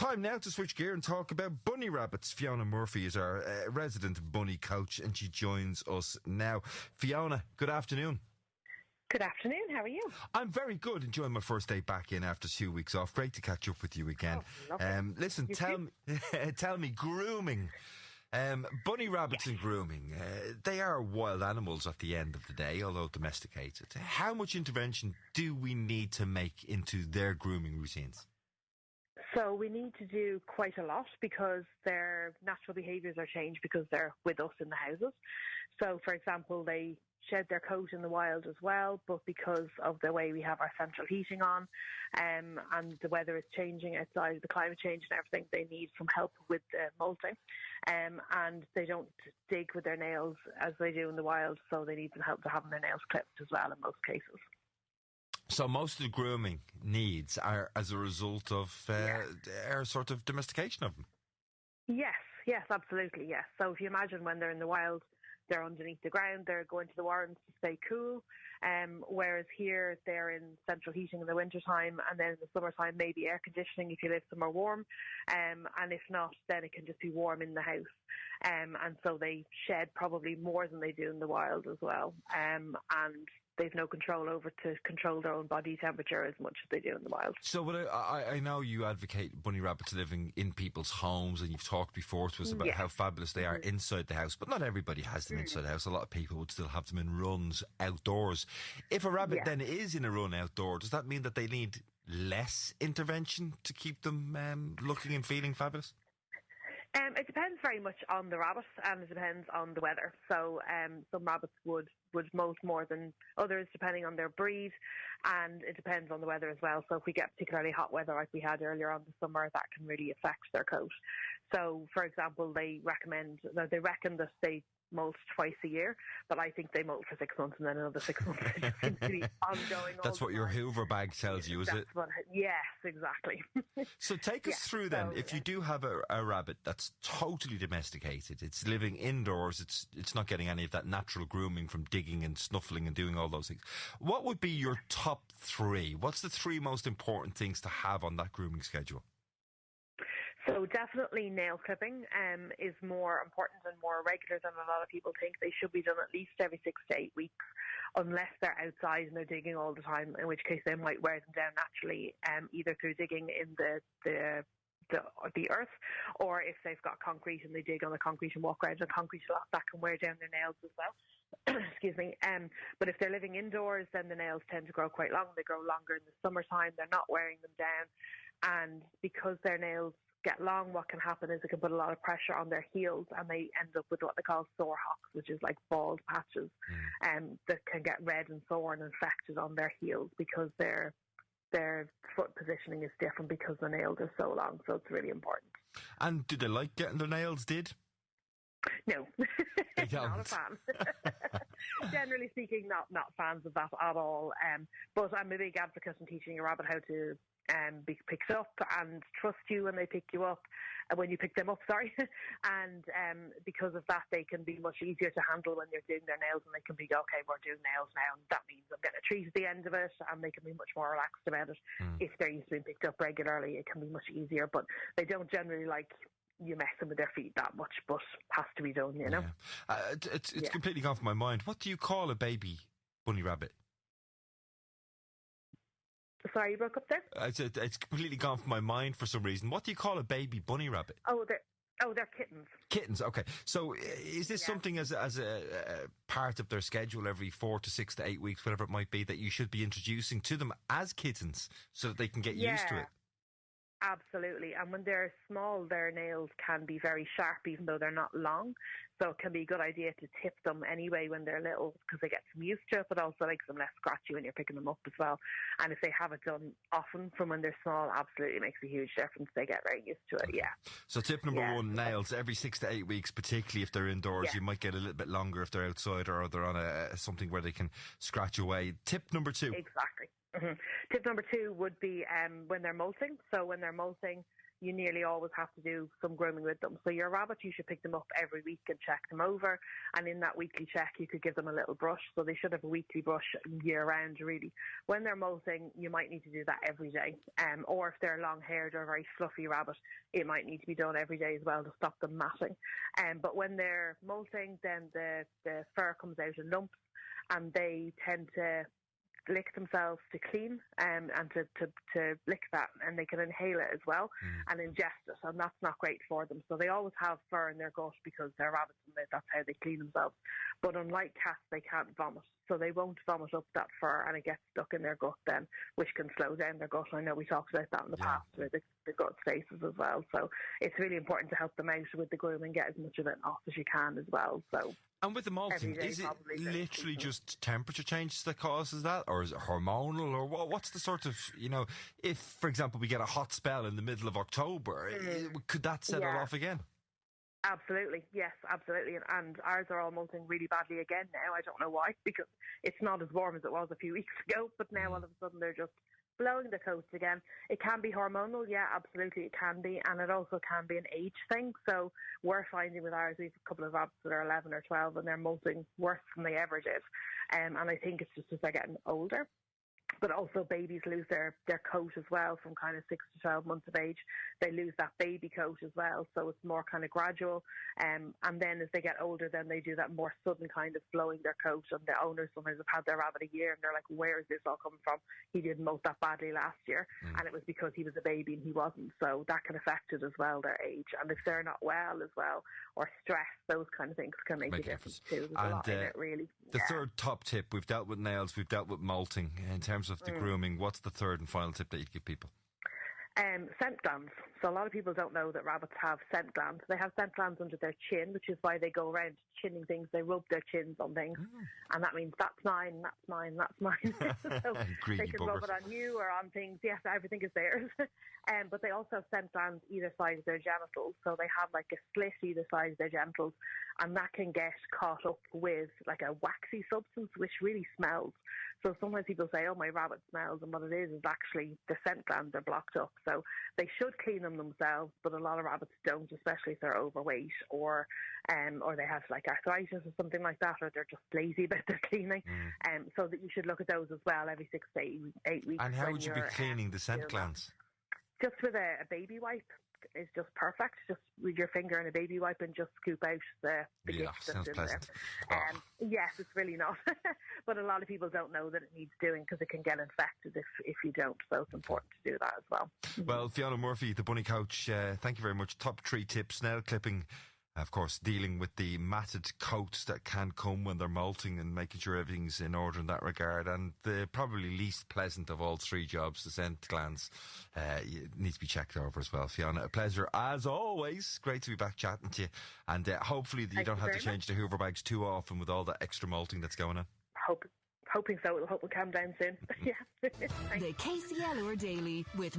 Time now to switch gear and talk about bunny rabbits. Fiona Murphy is our resident bunny coach, and she joins us now. Fiona, good afternoon. Good afternoon, how are you? I'm very good, enjoying my first day back in after 2 weeks off. Great to catch up with you again. Listen, tell me, grooming. Bunny rabbits and grooming, they are wild animals at the end of the day, although domesticated. How much intervention do we need to make into their grooming routines? So we need to do quite a lot because their natural behaviours are changed because they're with us in the houses. So, for example, they shed their coat in the wild as well, but because of the way we have our central heating on and the weather is changing outside, the climate change and everything, they need some help with the molting. And they don't dig with their nails as they do in the wild, so they need some help to having their nails clipped as well in most cases. So most of the grooming needs are as a result of our sort of domestication of them? Yes, absolutely, yes. So if you imagine when they're in the wild, they're underneath the ground, they're going to the warrens to stay cool, whereas here they're in central heating in the wintertime, and then in the summertime maybe air conditioning if you live somewhere warm, and if not, then it can just be warm in the house. And so they shed probably more than they do in the wild as well, and they've no control over to control their own body temperature as much as they do in the wild. So I know you advocate bunny rabbits living in people's homes, and you've talked before to us about how fabulous they are inside the house, but not everybody has them inside the house. A lot of people would still have them in runs outdoors. If a rabbit then is in a run outdoor, does that mean that they need less intervention to keep them looking and feeling fabulous? It depends very much on the rabbit, and it depends on the weather. So some rabbits would molt more than others depending on their breed, and it depends on the weather as well. So if we get particularly hot weather like we had earlier on this summer, that can really affect their coat. So, for example, they reckon that they molt twice a year, but I think they molt for 6 months and then another 6 months. It just seems to be ongoing. That's what your Hoover bag tells you, is it? Yes, exactly. So take us through then. If you do have a rabbit that's totally domesticated, it's living indoors, it's not getting any of that natural grooming from digging and snuffling and doing all those things. What would be your top three? What's the three most important things to have on that grooming schedule? So definitely nail clipping is more important and more regular than a lot of people think. They should be done at least every 6 to 8 weeks, unless they're outside and they're digging all the time, in which case they might wear them down naturally, either through digging in the earth, or if they've got concrete and they dig on the concrete and walk around on concrete a lot, that can wear down their nails as well. Excuse me. But if they're living indoors, then the nails tend to grow quite long. They grow longer in the summertime. They're not wearing them down, and because their nails get long, what can happen is it can put a lot of pressure on their heels, and they end up with what they call sore hocks, which is like bald patches, that can get red and sore and infected on their heels because their foot positioning is different because the nails are so long. So it's really important. And do they like getting their nails did? No, they don't. Not a fan. Generally speaking, not fans of that at all. But I'm a big advocate in teaching a rabbit how to be picked up and trust you when they pick you up, when you pick them up, sorry. And because of that, they can be much easier to handle when you're doing their nails, and they can be, okay, we're doing nails now, and that means I'm getting a treat at the end of it, and they can be much more relaxed about it. If they're used to being picked up regularly, it can be much easier, but they don't generally like you messing with their feet that much, but has to be done, you know. It's completely gone from my mind. What do you call a baby bunny rabbit? Sorry, you broke up there? It's completely gone from my mind for some reason. What do you call a baby bunny rabbit? They're kittens. Kittens, okay. So is this something as a part of their schedule every 4 to 6 to 8 weeks, whatever it might be, that you should be introducing to them as kittens so that they can get used to it? Absolutely. And when they're small, their nails can be very sharp, even though they're not long. So it can be a good idea to tip them anyway when they're little, because they get some used to it, but also makes them less scratchy when you're picking them up as well. And if they have it done often from when they're small, absolutely makes a huge difference. They get very used to it, So tip number one, nails every 6 to 8 weeks, particularly if they're indoors. You might get a little bit longer if they're outside or they're on something where they can scratch away. Tip number two. Exactly. Tip number two would be when they're molting. So when they're molting, you nearly always have to do some grooming with them. So your rabbits, you should pick them up every week and check them over. And in that weekly check, you could give them a little brush. So they should have a weekly brush year round, really. When they're molting, you might need to do that every day. Or if they're long-haired or very fluffy rabbit, it might need to be done every day as well to stop them matting. But when they're molting, then the fur comes out in lumps, and they tend to lick themselves to clean and to lick that, and they can inhale it as well and ingest it, and that's not great for them. So they always have fur in their gut because they're rabbits and that's how they clean themselves. But unlike cats, they can't vomit, so they won't vomit up that fur, and it gets stuck in their gut then, which can slow down their gut. I know we talked about that in the past with the gut stasis as well. So it's really important to help them out with the grooming, get as much of it off as you can as well. So. And with the molting, is it literally just temperature changes that causes that, or is it hormonal, or what's the sort of, if, for example, we get a hot spell in the middle of October, could that set it off again? Absolutely, yes, absolutely. And ours are all molting really badly again now. I don't know why, because it's not as warm as it was a few weeks ago, but now all of a sudden they're just blowing the coats again. It can be hormonal, yeah, absolutely it can be, and it also can be an age thing. So we're finding with ours, we've a couple of rabbits that are 11 or 12 and they're molting worse than they ever did. And I think it's just as they're getting older. But also babies lose their coat as well from kind of 6 to 12 months of age. They lose that baby coat as well, so it's more kind of gradual. And then as they get older, then they do that more sudden kind of blowing their coat. And the owners sometimes have had their rabbit a year and they're like, where is this all coming from? He didn't molt that badly last year. And it was because he was a baby and he wasn't. So that can affect it as well, their age. And if they're not well as well, or stressed, those kind of things can make a difference too. There's a lot in it, really. The third top tip, we've dealt with nails, we've dealt with molting. In terms of the grooming, what's the third and final tip that you'd give people? Scent glands. So a lot of people don't know that rabbits have scent glands. They have scent glands under their chin, which is why they go around chinning things. They rub their chins on things, and that means that's mine, that's mine, that's mine. So they can rub it on you or on things. Yes, everything is theirs. But they also have scent glands either side of their genitals. So they have like a slit either side of their genitals, and that can get caught up with like a waxy substance, which really smells. So sometimes people say, oh, my rabbit smells, and what it is actually the scent glands are blocked up. So they should clean them themselves, but a lot of rabbits don't, especially if they're overweight or they have like arthritis or something like that, or they're just lazy about their cleaning. So that you should look at those as well every 6 to 8 weeks. And how would you be cleaning the scent glands? Just with a baby wipe is just perfect. Just with your finger and a baby wipe and just scoop out the gist that's in there. Yes, it's really not. But a lot of people don't know that it needs doing because it can get infected if you don't. So it's important to do that as well. Well, Fiona Murphy, the Bunny Coach, thank you very much. Top 3 tips: nail clipping, of course, dealing with the matted coats that can come when they're molting and making sure everything's in order in that regard. And the probably least pleasant of all 3 jobs, the scent glands, needs to be checked over as well. Fiona, a pleasure as always. Great to be back chatting to you. And hopefully you don't have to change the Hoover bags too often with all the extra molting that's going on. Hoping so. We'll hope we'll calm down soon. Yeah. The KCLR Daily with